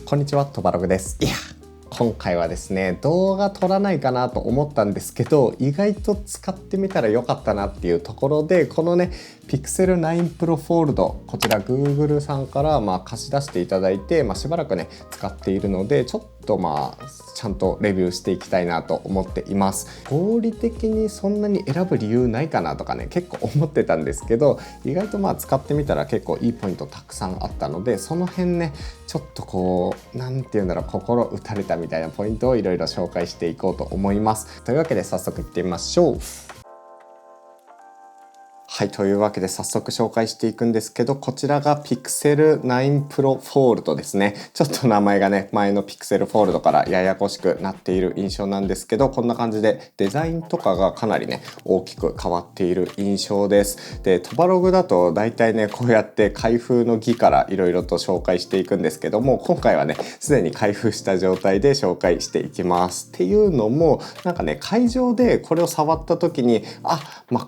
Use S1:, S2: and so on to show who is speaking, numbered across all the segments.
S1: こんにちは、とばログです。今回はですね、動画撮らないかなと思ったんですけど、意外と使ってみたらよかったなっていうところで、このね Pixel 9 Pro Fold、こちら Google さんから貸し出していただいて、しばらくね使っているので、ちょっとちゃんとレビューしていきたいなと思っています。合理的にそんなに選ぶ理由ないかなとかね、結構思ってたんですけど、意外と使ってみたら結構いいポイントたくさんあったので、その辺ねちょっとなんていうんだろう、心打たれたみたいなポイントをいろいろ紹介していこうと思います。というわけで早速いってみましょう。はい、というわけで早速紹介していくんですけど、こちらが Pixel 9 Pro Fold ですね。ちょっと名前がね、前の Pixel Fold からややこしくなっている印象なんですけど、こんな感じでデザインとかがかなりね、大きく変わっている印象です。で、トバログだと大体ね、こうやって開封の儀からいろいろと紹介していくんですけども、今回はね、すでに開封した状態で紹介していきます。っていうのも、なんかね、会場でこれを触った時に、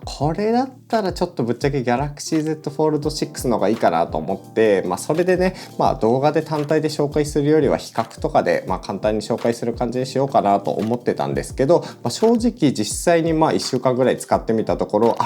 S1: これだったらちょっとぶっちゃけ Galaxy Z Fold 6の方がいいかなと思って、それでね、動画で単体で紹介するよりは比較とかで、簡単に紹介する感じにしようかなと思ってたんですけど、正直実際に1週間ぐらい使ってみたところ、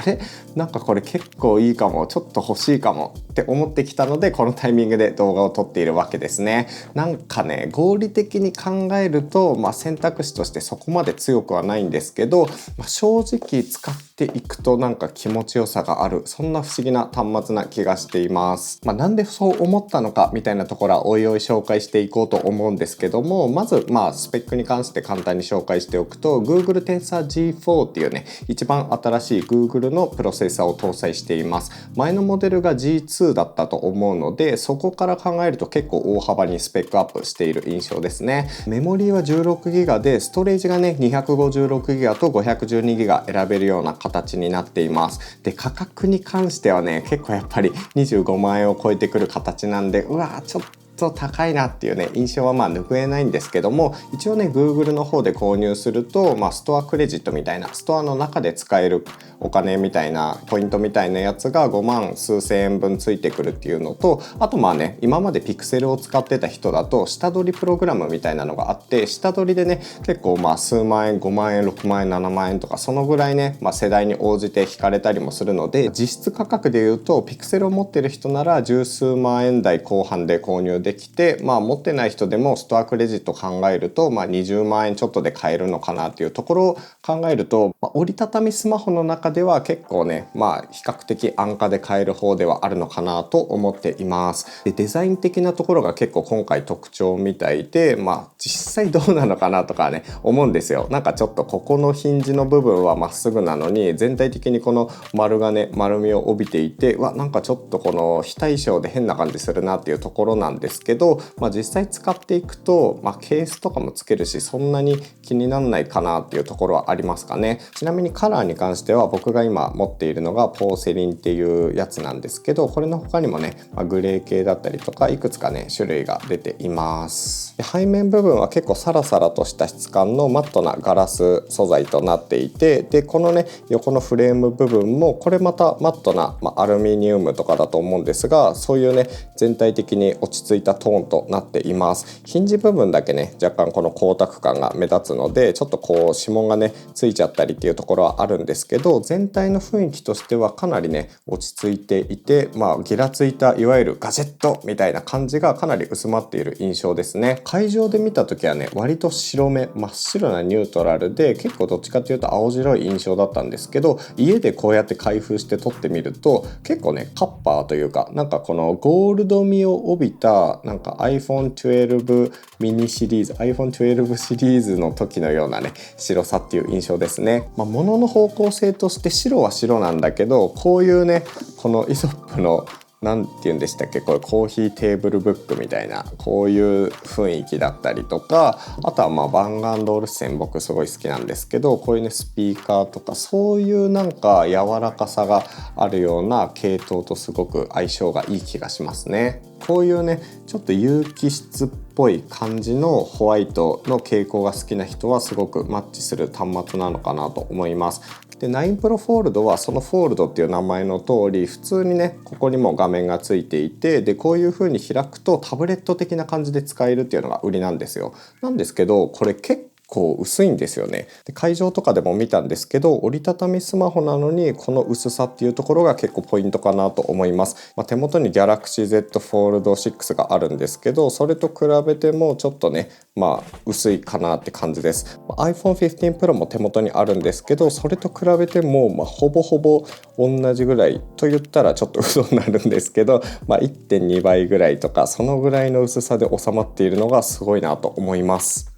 S1: なんかこれ結構いいかも、ちょっと欲しいかもって思ってきたので、このタイミングで動画を撮っているわけですね。なんかね、合理的に考えると、選択肢としてそこまで強くはないんですけど、正直使っていくとなんか気持ちよさがある、そんな不思議な端末な気がしています。なんでそう思ったのかみたいなところはおいおい紹介していこうと思うんですけども、まずスペックに関して簡単に紹介しておくと、 Google Tensor G4 っていうね、一番新しい Google のプロセッサーを搭載しています。前のモデルが G2 だったと思うので、そこから考えると結構大幅にスペックアップしている印象ですね。メモリーは 16GB で、ストレージがね 256GB と 512GB 選べるような形になっています。で、価格に関してはね、結構やっぱり25万円を超えてくる形なんで、ちょっと高いなっていうね印象は拭えないんですけども、一応ね Google の方で購入すると、ストアクレジットみたいな、ストアの中で使えるお金みたいなポイントみたいなやつが5万数千円分ついてくるっていうのと、あと今まで Pixel を使ってた人だと下取りプログラムみたいなのがあって、下取りでね結構数万円、5万円、6万円、7万円とかそのぐらいね、世代に応じて引かれたりもするので、実質価格でいうと Pixel を持ってる人なら十数万円台後半で購入できて、持ってない人でもストアクレジット考えると、20万円ちょっとで買えるのかなっていうところを考えると、折りたたみスマホの中では結構ね、比較的安価で買える方ではあるのかなと思っています。で、デザイン的なところが結構今回特徴みたいで、実際どうなのかなとかね思うんですよ。なんかちょっとここのヒンジの部分はまっすぐなのに、全体的にこの丸がね丸みを帯びていて、なんかちょっとこの非対称で変な感じするなっていうところなんですけど、実際使っていくと、ケースとかもつけるし、そんなに気にならないかなっていうところはありますかね。ちなみにカラーに関しては、僕が今持っているのがポーセリンっていうやつなんですけど、これの他にもね、グレー系だったりとかいくつかね種類が出ています。で、背面部分は結構サラサラとした質感のマットなガラス素材となっていて、でこのね横のフレーム部分もこれまたマットな、アルミニウムとかだと思うんですが、そういうね全体的に落ち着いたトーンとなっています。ヒンジ部分だけね若干この光沢感が目立つので、ちょっと指紋がねついちゃったりっていうところはあるんですけど、全体の雰囲気としてはかなりね落ち着いていて、ギラついたいわゆるガジェットみたいな感じがかなり薄まっている印象ですね。会場で見た時はね割と白目真っ白なニュートラルで、結構どっちかというと青白い印象だったんですけど、家でこうやって開封して撮ってみると結構ねカッパーというか、なんかこのゴールド味を帯びたなんか iPhone 12 mini シリーズ iPhone 12シリーズの時のようなね白さっていう印象ですね。物の方向性として白は白なんだけど、こういうねこのイソップのなんて言うんでしたっけ、これコーヒーテーブルブックみたいなこういう雰囲気だったりとか、あとはバンガンドオルセン僕すごい好きなんですけど、こういうねスピーカーとかそういうなんか柔らかさがあるような系統とすごく相性がいい気がしますね。こういうねちょっと有機質っぽい感じのホワイトの傾向が好きな人はすごくマッチする端末なのかなと思います。で9 Pro フォールドはそのフォールドっていう名前の通り普通にねここにも画面がついていて、でこういう風に開くとタブレット的な感じで使えるっていうのが売りなんですよ。なんですけどこれ結構薄いんですよね。で会場とかでも見たんですけど折りたたみスマホなのにこの薄さっていうところが結構ポイントかなと思います。手元に Galaxy Z Fold 6があるんですけどそれと比べてもちょっとね薄いかなって感じです。iPhone 15 Pro も手元にあるんですけどそれと比べてもほぼほぼ同じぐらいと言ったらちょっと嘘になるんですけど、1.2 倍ぐらいとかそのぐらいの薄さで収まっているのがすごいなと思います。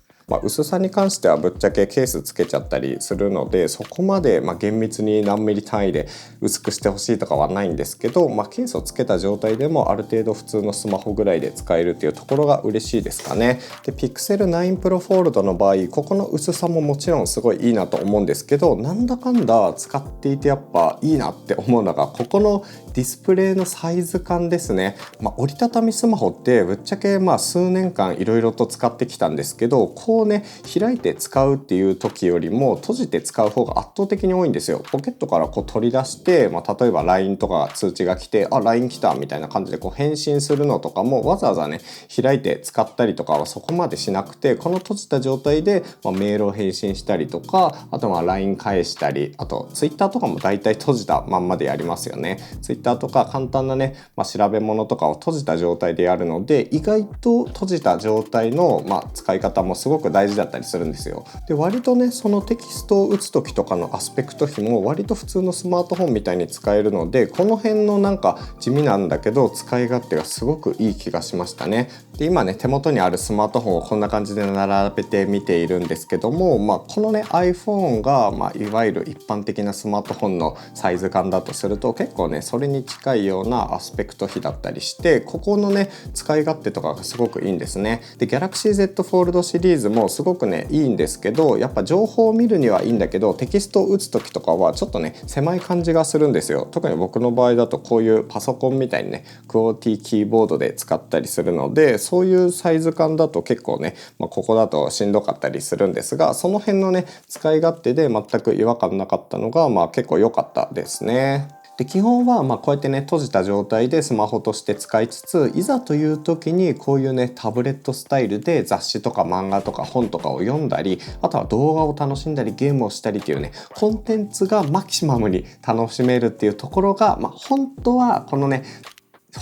S1: 薄さに関してはぶっちゃけケースつけちゃったりするのでそこまで厳密に何ミリ単位で薄くしてほしいとかはないんですけど、ケースをつけた状態でもある程度普通のスマホぐらいで使えるっていうところが嬉しいですかね。で Pixel 9 Pro Fold の場合ここの薄さももちろんすごいいいなと思うんですけど、なんだかんだ使っていてやっぱいいなって思うのがここのディスプレイのサイズ感ですね。折りたたみスマホってぶっちゃけ数年間いろいろと使ってきたんですけどこうね開いて使うっていう時よりも閉じて使う方が圧倒的に多いんですよ。ポケットからこう取り出して、例えば LINE とか通知が来てLINE 来たみたいな感じでこう返信するのとかもわざわざね開いて使ったりとかはそこまでしなくてこの閉じた状態で、メールを返信したりとかあとLINE 返したりあと Twitter とかもだいたい閉じたまんまでやりますよね。Twitter とか簡単なね、調べ物とかを閉じた状態でやるので意外と閉じた状態の、使い方もすごく大事だったりするんですよ。で割とねそのテキストを打つ時とかのアスペクト比も割と普通のスマートフォンみたいに使えるのでこの辺のなんか地味なんだけど使い勝手がすごくいい気がしましたね。で今ね手元にあるスマートフォンをこんな感じで並べて見ているんですけども、このね iPhone が、いわゆる一般的なスマートフォンのサイズ感だとすると結構ねそれに近いようなアスペクト比だったりしてここのね使い勝手とかがすごくいいんですね。で Galaxy Z Fold シリーズもすごくねいいんですけどやっぱ情報を見るにはいいんだけどテキストを打つ時とかはちょっとね狭い感じがするんですよ。特に僕の場合だとこういうパソコンみたいにねクオリティキーボードで使ったりするのでそういうサイズ感だと結構ね、ここだとしんどかったりするんですがその辺のね使い勝手で全く違和感なかったのが結構良かったですね。で基本はこうやってね閉じた状態でスマホとして使いつついざという時にこういうねタブレットスタイルで雑誌とか漫画とか本とかを読んだりあとは動画を楽しんだりゲームをしたりっていうねコンテンツがマキシマムに楽しめるっていうところが、本当はこのね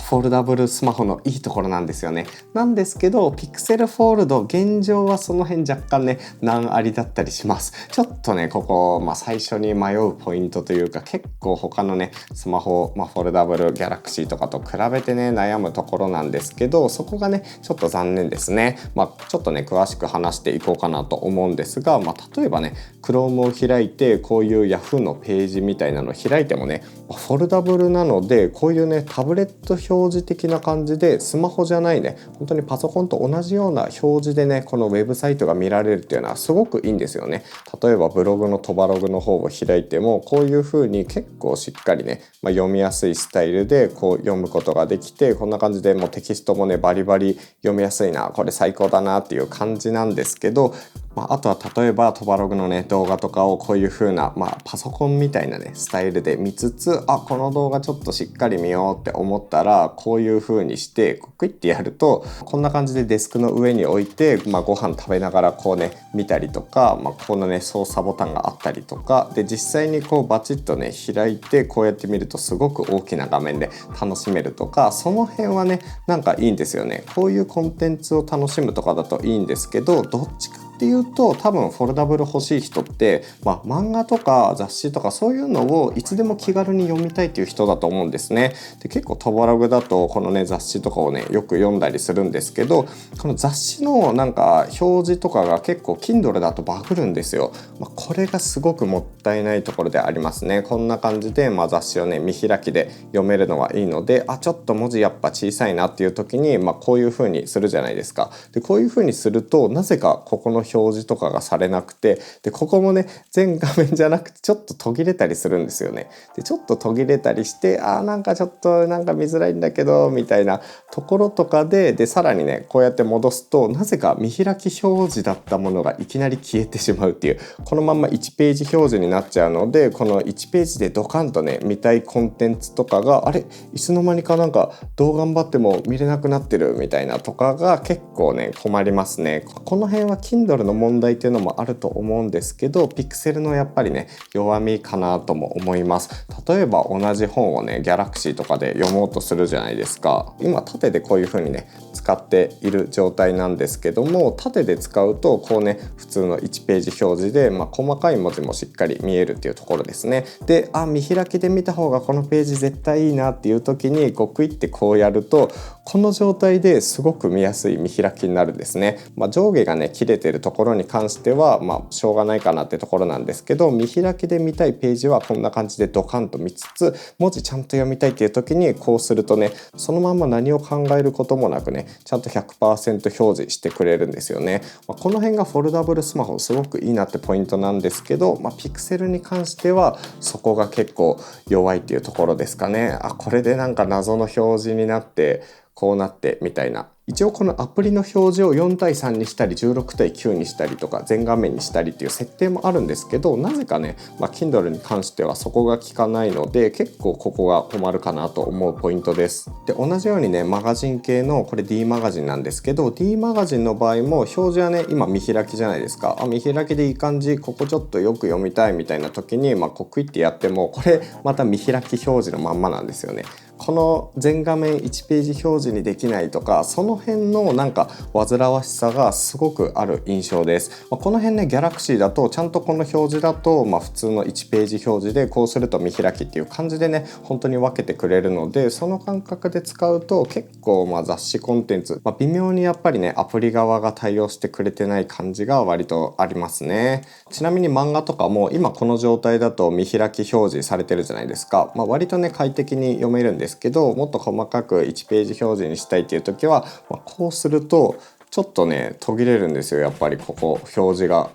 S1: フォルダブルスマホのいいところなんですよね。なんですけど Pixel Fold 現状はその辺若干ね難ありだったりします。ちょっとねここ、最初に迷うポイントというか結構他のねスマホ、フォルダブル Galaxy とかと比べてね悩むところなんですけどそこがねちょっと残念ですね。ちょっとね詳しく話していこうかなと思うんですが、例えばね Chrome を開いてこういう Yahoo のページみたいなのを開いてもねフォルダブルなのでこういうねタブレット表示的な感じでスマホじゃないね本当にパソコンと同じような表示でねこのウェブサイトが見られるっていうのはすごくいいんですよね。例えばブログのトバログの方を開いてもこういう風に結構しっかりね、読みやすいスタイルでこう読むことができてこんな感じでもうテキストもねバリバリ読みやすいなこれ最高だなっていう感じなんですけどあとは例えばトバログのね動画とかをこういう風な、パソコンみたいなねスタイルで見つつこの動画ちょっとしっかり見ようって思ったらこういう風にしてクイッてやるとこんな感じでデスクの上に置いて、ご飯食べながらこうね見たりとか、このね操作ボタンがあったりとかで実際にこうバチッとね開いてこうやって見るとすごく大きな画面で楽しめるとかその辺はねなんかいいんですよね。こういうコンテンツを楽しむとかだといいんですけどどっちかっていうと多分フォルダブル欲しい人って、漫画とか雑誌とかそういうのをいつでも気軽に読みたいっていう人だと思うんですね。で結構トバログだとこのね雑誌とかをねよく読んだりするんですけどこの雑誌のなんか表示とかが結構 Kindle だとバグるんですよ。これがすごくもったいないところでありますね。こんな感じで、雑誌をね見開きで読めるのはいいのでちょっと文字やっぱ小さいなっていう時に、こういう風にするじゃないですか。でこういう風にするとなぜかここの示とかがされなくて、でここもね全画面じゃなくてちょっと途切れたりするんですよね。でちょっと途切れたりして、なんかちょっとなんか見づらいんだけどみたいなところとかでさらにねこうやって戻すと、なぜか見開き表示だったものがいきなり消えてしまうっていう、このまんま1ページ表示になっちゃうので、この1ページでドカンとね見たいコンテンツとかがいつの間にかなんかどう頑張っても見れなくなってるみたいなとかが結構ね困りますね。この辺は Kindle の問題っていうのもあると思うんですけど、Pixel のやっぱりね弱みかなとも思います。例えば同じ本をね Galaxy とかで読もうとするじゃないですか。今縦でこういう風にね使っている状態なんですけども、縦で使うとこうね普通の1ページ表示で、細かい文字もしっかり見えるっていうところですね。で見開きで見た方がこのページ絶対いいなっていう時にクイッてこうやると、この状態ですごく見やすい見開きになるんですね。上下がね切れてるところに関してはしょうがないかなってところなんですけど、見開きで見たいページはこんな感じでドカンと見つつ、文字ちゃんと読みたいっていう時にこうするとね、そのまま何を考えることもなくねちゃんと 100% 表示してくれるんですよね。この辺がフォルダブルスマホすごくいいなってポイントなんですけど、ピクセルに関してはそこが結構弱いっていうところですかね。これでなんか謎の表示になってこうなってみたいな。一応このアプリの表示を4対3にしたり16対9にしたりとか全画面にしたりっていう設定もあるんですけど、なぜかね、Kindle に関してはそこが効かないので、結構ここが困るかなと思うポイントです。で同じようにねマガジン系のこれ D マガジンなんですけど、 D マガジンの場合も表示はね今見開きじゃないですか。見開きでいい感じ、ここちょっとよく読みたいみたいな時にクイッてやってもこれまた見開き表示のまんまなんですよね。この全画面1ページ表示にできないとか、その辺のなんか煩わしさがすごくある印象です。この辺ね Galaxy だとちゃんとこの表示だと普通の1ページ表示でこうすると見開きっていう感じでね本当に分けてくれるので、その感覚で使うと結構雑誌コンテンツ、微妙にやっぱりねアプリ側が対応してくれてない感じが割とありますね。ちなみに漫画とかも今この状態だと見開き表示されてるじゃないですか。割とね快適に読めるんですけど、もっと細かく1ページ表示にしたいっていう時は、こうするとちょっとね途切れるんですよ。やっぱりここ表示が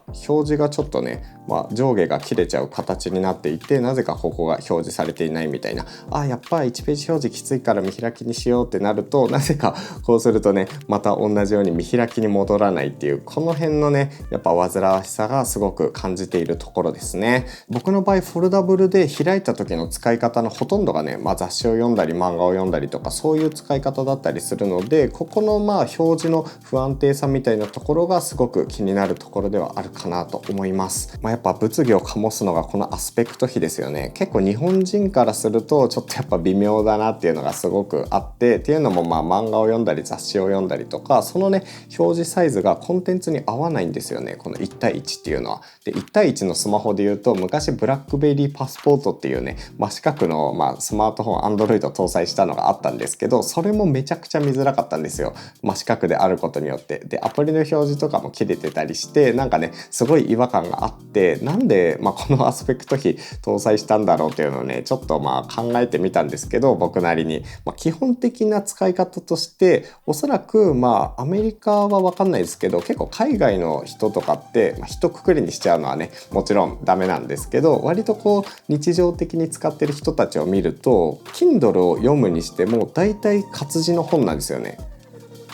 S1: ちょっとね、上下が切れちゃう形になっていて、なぜかここが表示されていないみたいな、やっぱ1ページ表示きついから見開きにしようってなると、なぜかこうするとねまた同じように見開きに戻らないっていう、この辺のねやっぱ煩わしさがすごく感じているところですね。僕の場合フォルダブルで開いた時の使い方のほとんどがね、雑誌を読んだり漫画を読んだりとかそういう使い方だったりするので、ここの表示の不安定さみたいなところがすごく気になるところではあるかなと思います。やっぱ物議を醸すのがこのアスペクト比ですよね。結構日本人からするとちょっとやっぱ微妙だなっていうのがすごくあって、っていうのも漫画を読んだり雑誌を読んだりとか、そのね表示サイズがコンテンツに合わないんですよね、この1対1っていうのは。で1対1のスマホで言うと、昔ブラックベリーパスポートっていうね真四角のスマートフォン Android 搭載したのがあったんですけど、それもめちゃくちゃ見づらかったんですよ、真四角であることによって。でアプリの表示とかも切れてたりして、なんかねすごい違和感があって、なんで、このアスペクト比搭載したんだろうっていうのをねちょっと考えてみたんですけど、僕なりに、基本的な使い方としておそらくアメリカは分かんないですけど、結構海外の人とかって一括りにしちゃうのはねもちろんダメなんですけど、割と日常的に使ってる人たちを見ると Kindle を読むにしても大体活字の本なんですよね。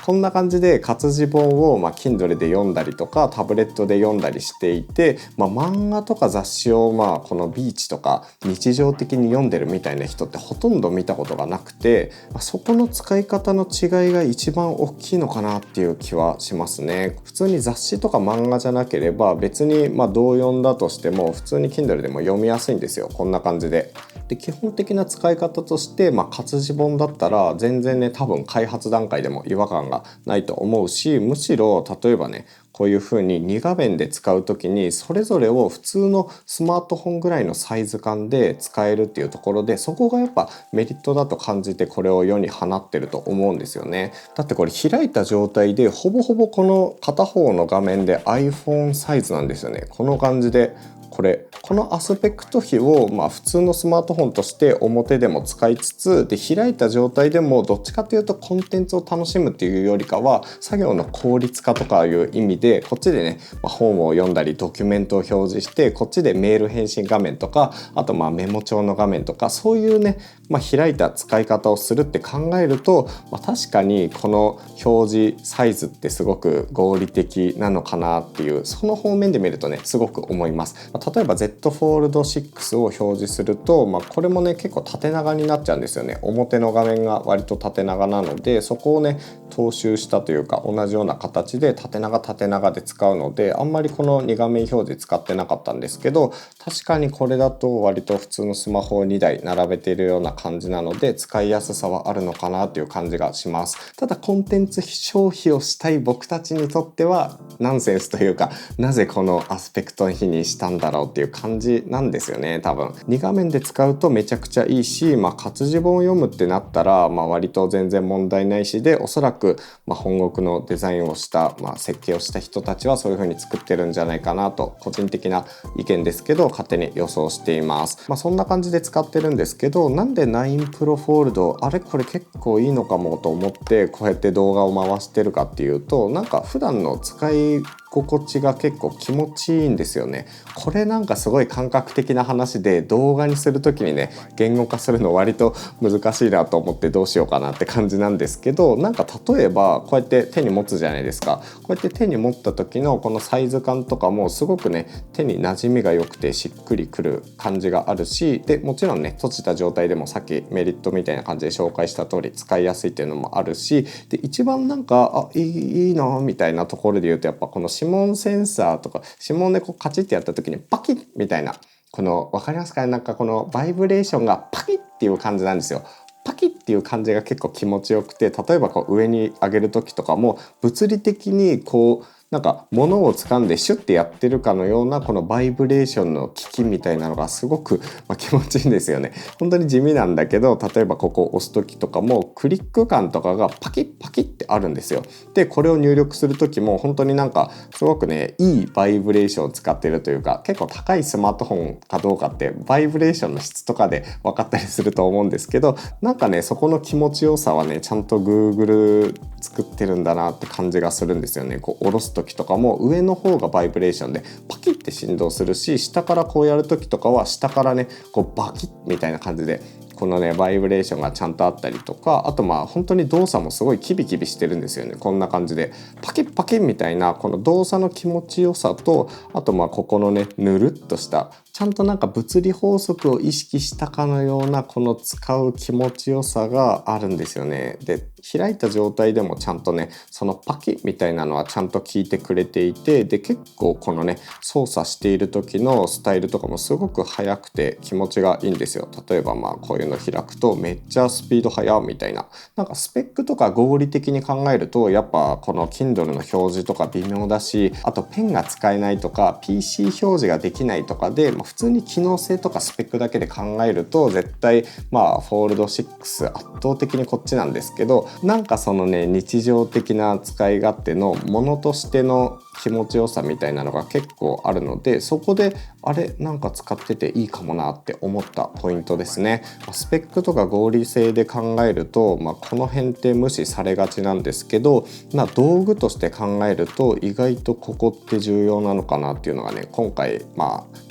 S1: こんな感じで活字本をKindle で読んだりとかタブレットで読んだりしていて、漫画とか雑誌をこのビーチとか日常的に読んでるみたいな人ってほとんど見たことがなくて、そこの使い方の違いが一番大きいのかなっていう気はしますね。普通に雑誌とか漫画じゃなければ別に同読んだとしても普通に Kindle でも読みやすいんですよ、こんな感じで。で基本的な使い方として、活字本だったら全然ね多分開発段階でも違和感がないと思うし、むしろ例えばねこういう風に2画面で使う時にそれぞれを普通のスマートフォンぐらいのサイズ感で使えるっていうところで、そこがやっぱメリットだと感じてこれを世に放ってると思うんですよね。だってこれ開いた状態でほぼほぼこの片方の画面で iPhone サイズなんですよね。この感じでこのアスペクト比を普通のスマートフォンとして表でも使いつつで、開いた状態でもどっちかというとコンテンツを楽しむっていうよりかは作業の効率化とかいう意味で、こっちでね、本を読んだりドキュメントを表示して、こっちでメール返信画面とか、あとメモ帳の画面とか、そういうね、開いた使い方をするって考えると、確かにこの表示サイズってすごく合理的なのかなっていう、その方面で見るとねすごく思います。例えば Z Fold 6を表示すると、これもね結構縦長になっちゃうんですよね。表の画面が割と縦長なので、そこをね踏襲したというか同じような形で縦長で使うので、あんまりこの2画面表示使ってなかったんですけど、確かにこれだと割と普通のスマホを2台並べているような感じなので、使いやすさはあるのかなという感じがします。ただコンテンツ消費をしたい僕たちにとってはナンセンスというか、なぜこのアスペクト比にしたんだろうっていう感じなんですよね。多分2画面で使うとめちゃくちゃいいし、活字本を読むってなったら割と全然問題ないしで、おそらく本国のデザインをした、設計をした人たちはそういう風に作ってるんじゃないかなと、個人的な意見ですけど勝手に予想しています。そんな感じで使ってるんですけど、なんで9 Pro Fold これ結構いいのかもと思ってこうやって動画を回してるかっていうと、なんか普段の使い心地が結構気持ちいいんですよね。これなんかすごい感覚的な話で、動画にする時にね言語化するの割と難しいなと思ってどうしようかなって感じなんですけど、なんか例えばこうやって手に持つじゃないですか。こうやって手に持った時のこのサイズ感とかもすごくね手に馴染みが良くてしっくりくる感じがあるし、でもちろんね閉じた状態でもさっきメリットみたいな感じで紹介した通り使いやすいっていうのもあるし、で一番なんかいいなみたいなところで言うと、やっぱこの指紋センサーとか、指紋でこうカチッてやった時にパキッみたいな、この分かりますかね、なんかこのバイブレーションがパキッっていう感じなんですよ。パキッっていう感じが結構気持ちよくて、例えばこう上に上げる時とかも物理的にこうなんか物を掴んでシュッてやってるかのようなこのバイブレーションの効きみたいなのがすごく気持ちいいんですよね。本当に地味なんだけど、例えばここを押す時とかもクリック感とかがパキッパキッってあるんですよ。でこれを入力する時も本当になんかすごくねいいバイブレーションを使ってるというか、結構高いスマートフォンかどうかってバイブレーションの質とかで分かったりすると思うんですけど、なんかねそこの気持ちよさはねちゃんと Google 作ってるんだなって感じがするんですよね。こう下ろす時とかも上の方がバイブレーションでパキッて振動するし、下からこうやる時とかは下からねこうバキッみたいな感じでこのねバイブレーションがちゃんとあったりとか、あと本当に動作もすごいキビキビしてるんですよね。こんな感じでパキッパキッみたいなこの動作の気持ちよさと、あとここのねぬるっとしたちゃんとなんか物理法則を意識したかのようなこの使う気持ちよさがあるんですよね。で開いた状態でもちゃんとねそのパキみたいなのはちゃんと効いてくれていて、で結構このね操作している時のスタイルとかもすごく速くて気持ちがいいんですよ。例えばこういうの開くとめっちゃスピード速みたいな、なんかスペックとか合理的に考えるとやっぱこの Kindle の表示とか微妙だし、あとペンが使えないとか PC 表示ができないとかで、普通に機能性とかスペックだけで考えると絶対フォールド6圧倒的にこっちなんですけど、なんかそのね日常的な使い勝手のものとしての気持ちよさみたいなのが結構あるので、そこでなんか使ってていいかもなって思ったポイントですね。スペックとか合理性で考えると、この辺って無視されがちなんですけど、道具として考えると意外とここって重要なのかなっていうのがね今回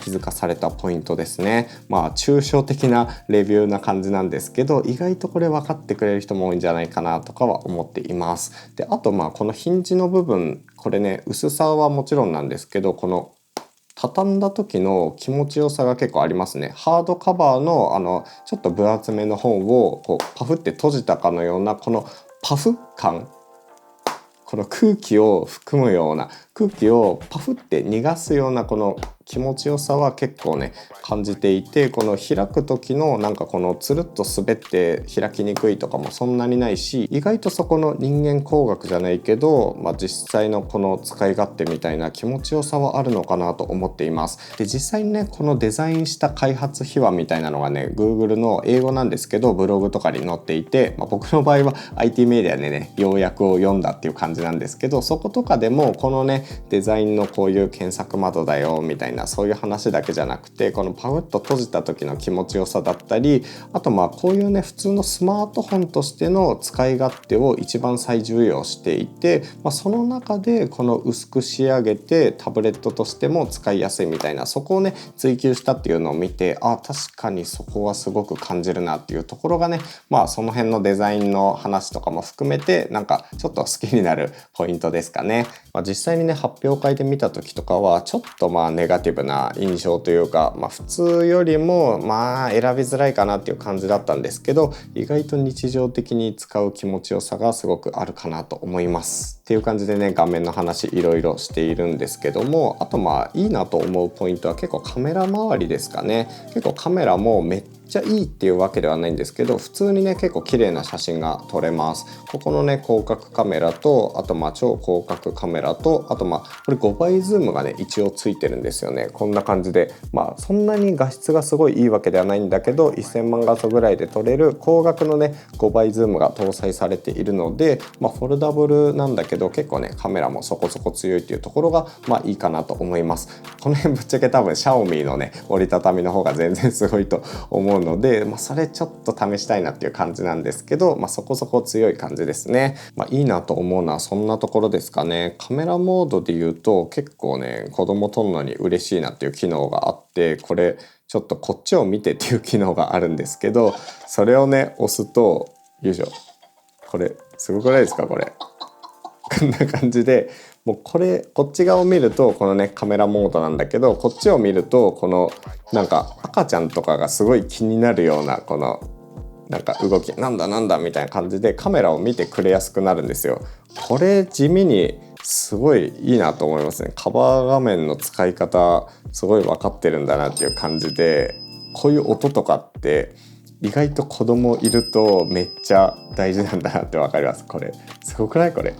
S1: 気づかされたポイントですね。抽象的なレビューな感じなんですけど、意外とこれ分かってくれる人も多いんじゃないかなとかは思っています。であとこのヒンジの部分、これね薄さはもちろんなんですけど、この畳んだ時の気持ちよさが結構ありますね。ハードカバーのちょっと分厚めの本をこうパフって閉じたかのようなこのパフ感、この空気を含むような、空気をパフって逃がすようなこの気持ちよさは結構ね感じていて、この開く時のなんかこのつるっと滑って開きにくいとかもそんなにないし、意外とそこの人間工学じゃないけど、実際のこの使い勝手みたいな気持ちよさはあるのかなと思っています。で実際にねこのデザインした開発秘話みたいなのがね Google の英語なんですけどブログとかに載っていて、僕の場合は IT メディアでね要約を読んだっていう感じなんですけど、そことかでもこのねデザインのこういう検索窓だよみたいないな、そういう話だけじゃなくて、このパウッと閉じた時の気持ちよさだったり、あとこういうね普通のスマートフォンとしての使い勝手を一番最重要していて、その中でこの薄く仕上げてタブレットとしても使いやすいみたいな、そこをね追求したっていうのを見て、確かにそこはすごく感じるなっていうところがね、その辺のデザインの話とかも含めてなんかちょっと好きになるポイントですかね。実際にね発表会で見た時とかはちょっとネガティブな印象というか、普通よりも選びづらいかなっていう感じだったんですけど、意外と日常的に使う気持ちよさがすごくあるかなと思います。っていう感じでね画面の話いろいろしているんですけども、あといいなと思うポイントは結構カメラ周りですかね。結構カメラもめっちゃいいっていうわけではないんですけど、普通にね結構綺麗な写真が撮れます。ここのね広角カメラと、あと超広角カメラと、あとこれ5倍ズームがね一応ついてるんですよね。こんな感じでそんなに画質がすごいいいわけではないんだけど、1000万画素ぐらいで撮れる広角のね5倍ズームが搭載されているので、フォルダブルなんだけど結構ねカメラもそこそこ強いっていうところがいいかなと思います。この辺ぶっちゃけ多分シャオミのね折りたたみの方が全然すごいと思うので、それちょっと試したいなっていう感じなんですけど、そこそこ強い感じですね。いいなと思うのはそんなところですかね。カメラモードで言うと結構ね子供撮るのに嬉しいなっていう機能があって、これちょっとこっちを見てっていう機能があるんですけど、それをね押すと、よいしょ、これすごくないですかこれ。こんな感じで、もうこっち側を見るとこのねカメラモードなんだけど、こっちを見るとこのなんか赤ちゃんとかがすごい気になるようなこのなんか動き、なんだみたいな感じでカメラを見てくれやすくなるんですよ。これ地味にすごいいいなと思いますね。カバー画面の使い方すごい分かってるんだなっていう感じで、こういう音とかって意外と子供いるとめっちゃ大事なんだなって分かります。これすごくない？これ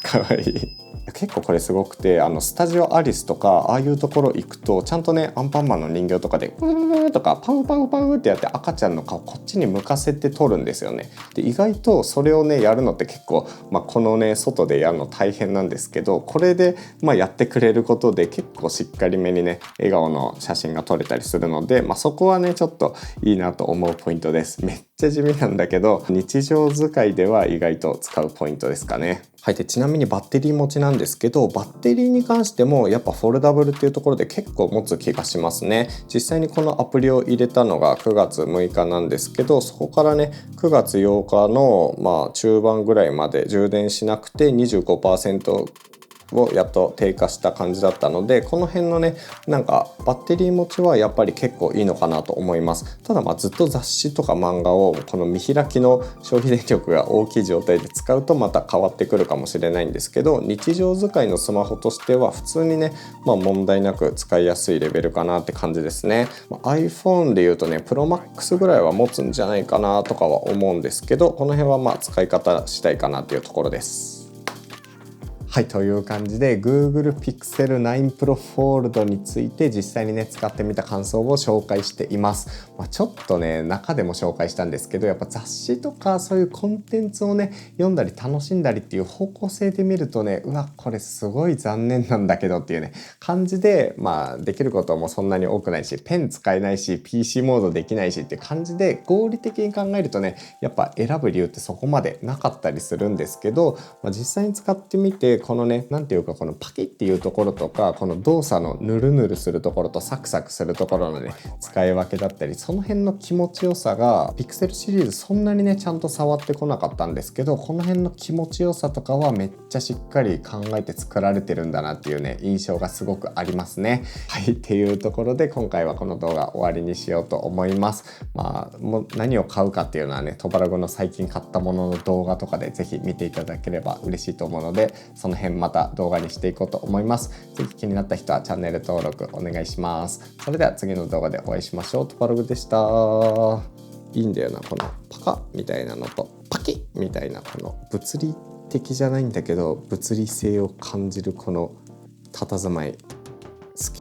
S1: かわいい。結構これすごくて、スタジオアリスとかああいうところ行くとちゃんとねアンパンマンの人形とかでうーとかパウパウパウってやって赤ちゃんの顔こっちに向かせて撮るんですよね。で意外とそれをねやるのって結構、このね外でやるの大変なんですけど、これでやってくれることで結構しっかりめにね笑顔の写真が撮れたりするので、そこはねちょっといいなと思うポイントです。めっちゃ地味なんだけど日常使いでは意外と使うポイントですかね。はい、でちなみにバッテリー持ちなんですけど、バッテリーに関してもやっぱフォルダブルっていうところで結構持つ気がしますね。実際にこのアプリを入れたのが9月6日なんですけど、そこからね9月8日の中盤ぐらいまで充電しなくて 25% をやっと低下した感じだったので、この辺のねなんかバッテリー持ちはやっぱり結構いいのかなと思います。ただずっと雑誌とか漫画をこの見開きの消費電力が大きい状態で使うとまた変わってくるかもしれないんですけど、日常使いのスマホとしては普通にね問題なく使いやすいレベルかなって感じですね。iPhone でいうとね ProMax ぐらいは持つんじゃないかなとかは思うんですけど、この辺は使い方次第かなっていうところです。はい、という感じで Google Pixel 9 Pro Fold について実際にね使ってみた感想を紹介しています。ちょっとね中でも紹介したんですけど、やっぱ雑誌とかそういうコンテンツをね読んだり楽しんだりっていう方向性で見るとね、うわこれすごい残念なんだけどっていうね感じで、できることもそんなに多くないし、ペン使えないし PC モードできないしっていう感じで合理的に考えるとねやっぱ選ぶ理由ってそこまでなかったりするんですけど、実際に使ってみてこのねなんていうかこのパキっていうところとか、この動作のヌルヌルするところとサクサクするところのね使い分けだったり、その辺の気持ちよさがピクセルシリーズそんなにねちゃんと触ってこなかったんですけど、この辺の気持ちよさとかはめっちゃしっかり考えて作られてるんだなっていうね印象がすごくありますね。はいっていうところで今回はこの動画終わりにしようと思います。もう何を買うかっていうのはねトバラグの最近買ったものの動画とかでぜひ見ていただければ嬉しいと思うので、その辺また動画にしていこうと思います。ぜひ気になった人はチャンネル登録お願いします。それでは次の動画でお会いしましょう。トパログでした。いいんだよなこのパカみたいなのとパキみたいなこの物理的じゃないんだけど物理性を感じるこの佇まい好き。